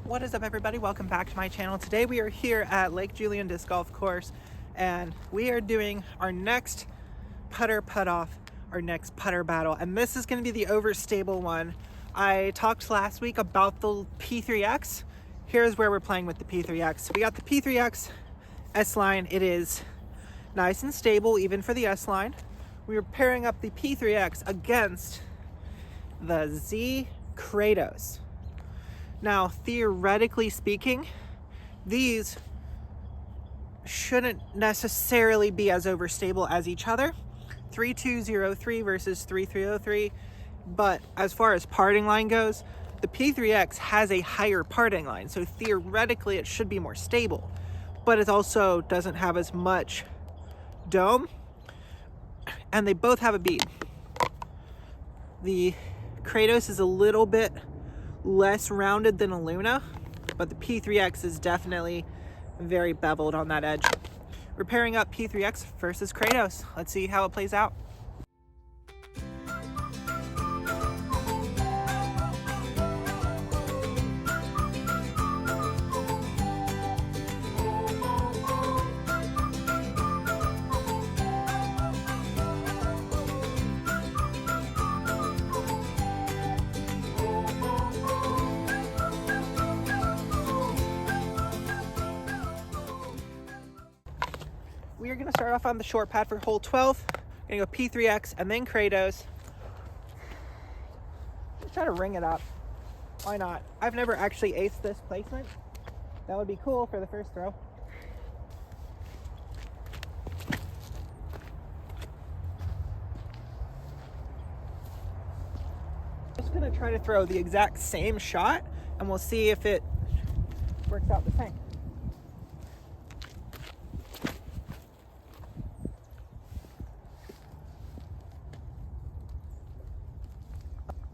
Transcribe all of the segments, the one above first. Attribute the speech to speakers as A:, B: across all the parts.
A: What is up, everybody? Welcome back to my channel. Today we are here at Lake Julian Disc Golf Course and we are doing our next putter putt off, our next putter battle, and this is going to be the overstable one. I talked last week about the P3x. Here's where we're playing with the P3x. We got the P3x S-line. It is nice and stable even for the S-line. We are pairing up the P3x against the Z Kratos. Now, theoretically speaking, these shouldn't necessarily be as overstable as each other. 3203 versus 3303. But as far as parting line goes, the P3X has a higher parting line. So theoretically, it should be more stable. But it also doesn't have as much dome. And they both have a bead. The Kratos is a little bit less rounded than a Luna, but the P3X is definitely very beveled on that edge. We're pairing up P3X versus Kratos. Let's see how it plays out. We are going to start off on the short pad for hole 12. Going to go P3X and then Kratos. Let's try to ring it up. Why not? I've never actually aced this placement. That would be cool for the first throw. Just going to try to throw the exact same shot and we'll see if it works out the same.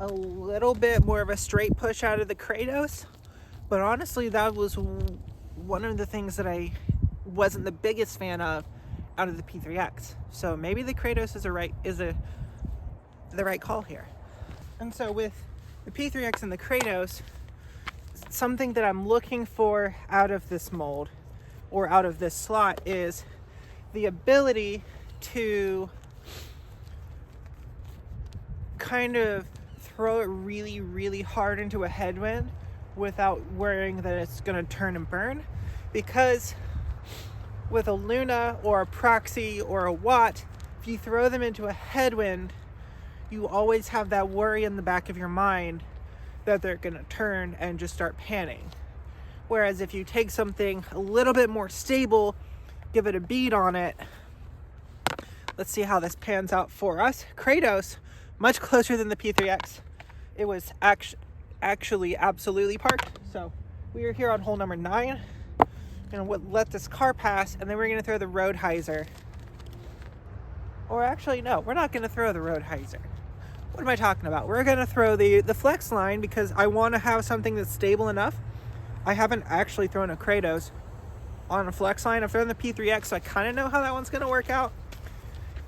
A: A little bit more of a straight push out of the Kratos, but honestly that was one of the things that I wasn't the biggest fan of out of the P3X. So maybe the Kratos is the right call here. And so with the P3X and the Kratos, something that I'm looking for out of this mold or out of this slot is the ability to kind of throw it really, really hard into a headwind without worrying that it's going to turn and burn. Because with a Luna or a Proxy or a Watt, if you throw them into a headwind, you always have that worry in the back of your mind that they're going to turn and just start panning. Whereas if you take something a little bit more stable, give it a bead on it. Let's see how this pans out for us. Kratos, much closer than the P3X. It was actually absolutely parked. So we are here on hole number 9. Gonna let this car pass, and then we're gonna throw the road hyzer. Or actually, no, we're not gonna throw the road hyzer. What am I talking about? We're gonna throw the flex line because I want to have something that's stable enough. I haven't actually thrown a Kratos on a flex line. I've thrown the P3X, so I kind of know how that one's gonna work out.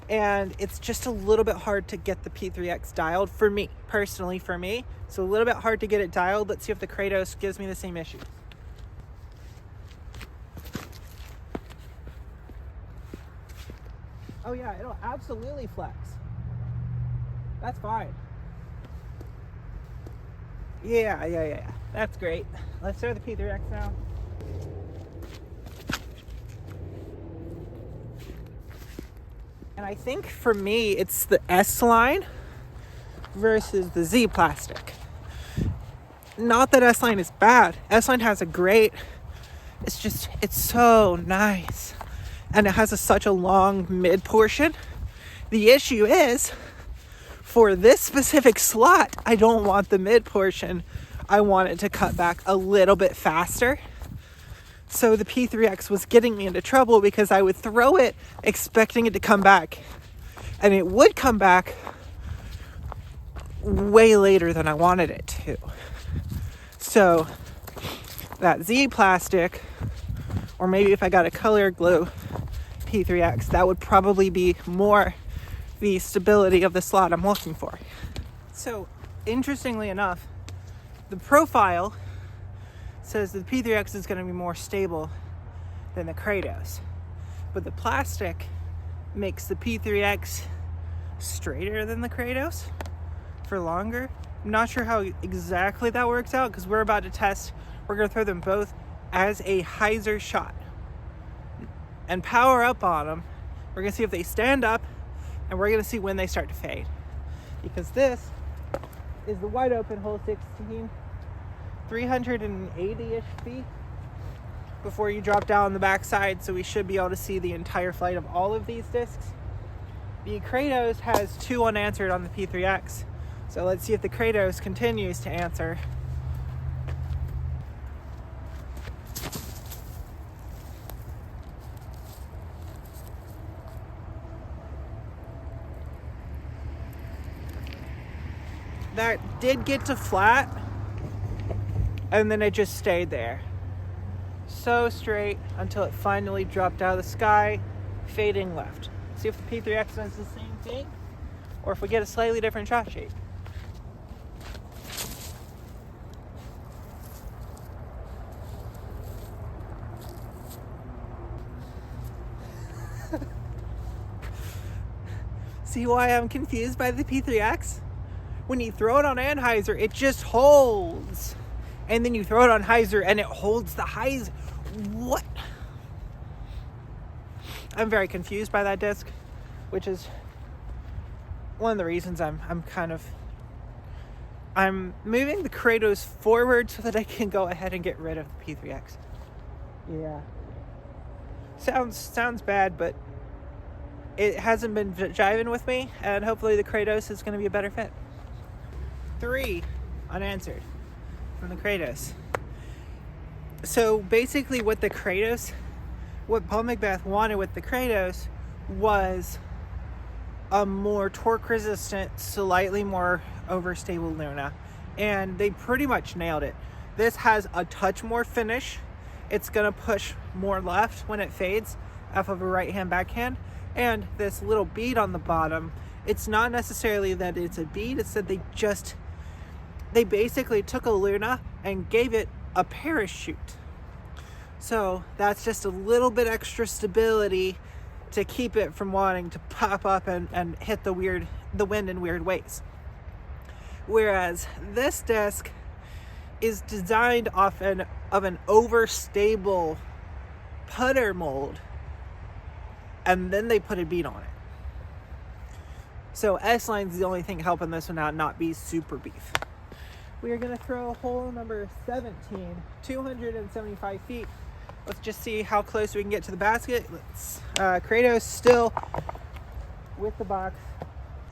A: And it's just a little bit hard to get the P3X dialed for me, personally for me. It's a little bit hard to get it dialed. Let's see if the Kratos gives me the same issue. Oh yeah, it'll absolutely flex. That's fine. Yeah. That's great. Let's throw the P3X now. And I think for me, it's the S-line versus the Z plastic. Not that S-line is bad. S-line has a great, it's so nice. And it has such a long mid portion. The issue is, for this specific slot, I don't want the mid portion. I want it to cut back a little bit faster. So the P3X was getting me into trouble because I would throw it expecting it to come back. And it would come back way later than I wanted it to. So that Z plastic, or maybe if I got a color glue P3X, that would probably be more the stability of the slot I'm looking for. So interestingly enough, the profile says the P3X is going to be more stable than the Kratos. But the plastic makes the P3X straighter than the Kratos for longer. I'm not sure how exactly that works out because we're about to test. We're going to throw them both as a hyzer shot and power up on them. We're going to see if they stand up, and we're going to see when they start to fade. Because this is the wide open hole 16, 380-ish feet before you drop down the backside, so we should be able to see the entire flight of all of these discs. The Kratos has 2 unanswered on the P3X, so let's see if the Kratos continues to answer. That did get to flat, and then it just stayed there. So straight until it finally dropped out of the sky, fading left. See if the P3X does the same thing, or if we get a slightly different shot shape. See why I'm confused by the P3X? When you throw it on anhyzer, it just holds. And then you throw it on hyzer and it holds the hyzer. What? I'm very confused by that disc, which is one of the reasons I'm moving the Kratos forward so that I can go ahead and get rid of the P3X. Yeah. Sounds bad, but it hasn't been jiving with me, and hopefully the Kratos is going to be a better fit. 3 unanswered from the Kratos. So basically what Paul Macbeth wanted with the Kratos was a more torque resistant, slightly more overstable Luna, and they pretty much nailed it. This has a touch more finish. It's gonna push more left when it fades off of a right hand backhand, and this little bead on the bottom, it's not necessarily that it's a bead, it's that they basically took a Luna and gave it a parachute. So that's just a little bit extra stability to keep it from wanting to pop up and hit the wind in weird ways. Whereas this disc is designed of an overstable putter mold, and then they put a bead on it. So S-line's the only thing helping this one out not be super beef. We are going to throw hole number 17, 275 feet. Let's just see how close we can get to the basket. Kratos still with the box.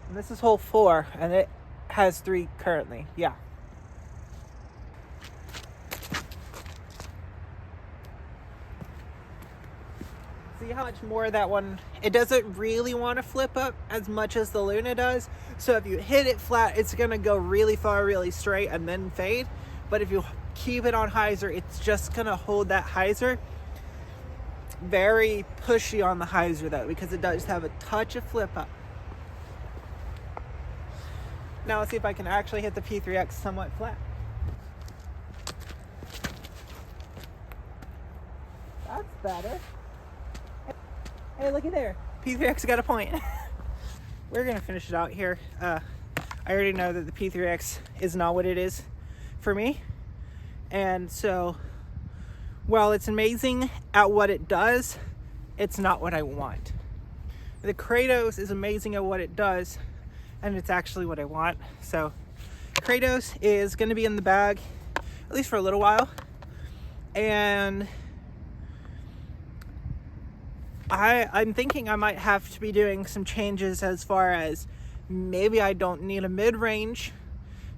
A: And this is hole 4, and it has 3 currently. Yeah. See how much more that one, it doesn't really want to flip up as much as the Luna does. So if you hit it flat, it's going to go really far, really straight, and then fade. But if you keep it on hyzer, it's just going to hold that hyzer. Very pushy on the hyzer though, because it does have a touch of flip up. Now let's see if I can actually hit the P3X somewhat flat. That's better. Hey, looky there. P3X got a point. We're going to finish it out here. I already know that the P3X is not what it is for me. And so, while it's amazing at what it does, it's not what I want. The Kratos is amazing at what it does, and it's actually what I want. So, Kratos is going to be in the bag, at least for a little while. And I'm thinking I might have to be doing some changes as far as maybe I don't need a mid-range.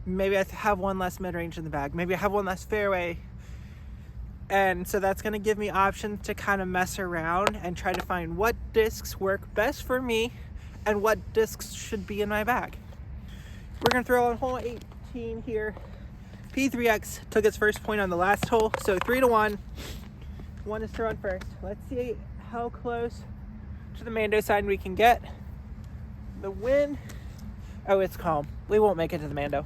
A: Maybe I have one less mid-range in the bag. Maybe I have one less fairway. And so that's going to give me options to kind of mess around and try to find what discs work best for me and what discs should be in my bag. We're going to throw on hole 18 here. P3X took its first point on the last hole, so 3-1. One is thrown first. Let's see how close to the Mando side we can get. The wind, oh, it's calm. We won't make it to the Mando.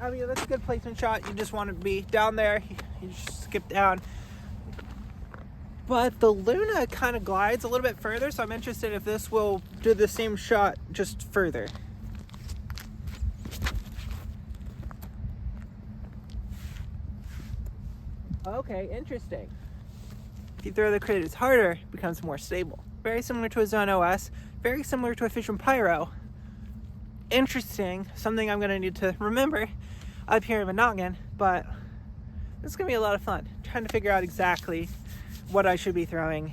A: I mean, that's a good placement shot. You just want to be down there. You just skip down. But the Luna kind of glides a little bit further, so I'm interested if this will do the same shot just further. Okay, interesting. If you throw the Kratos harder, it becomes more stable. Very similar to a Zone OS, very similar to a Fission Pyro. Interesting, something I'm going to need to remember up here in my noggin, but it's going to be a lot of fun trying to figure out exactly what I should be throwing.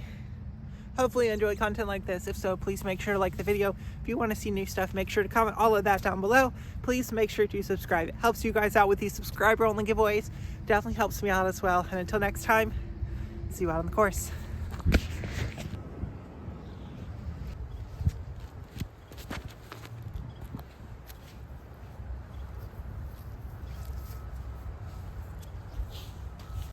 A: Hopefully you enjoy content like this. If so, please make sure to like the video. If you want to see new stuff, make sure to comment all of that down below. Please make sure to subscribe. It helps you guys out with these subscriber only giveaways. Definitely helps me out as well. And until next time, see you out on the course.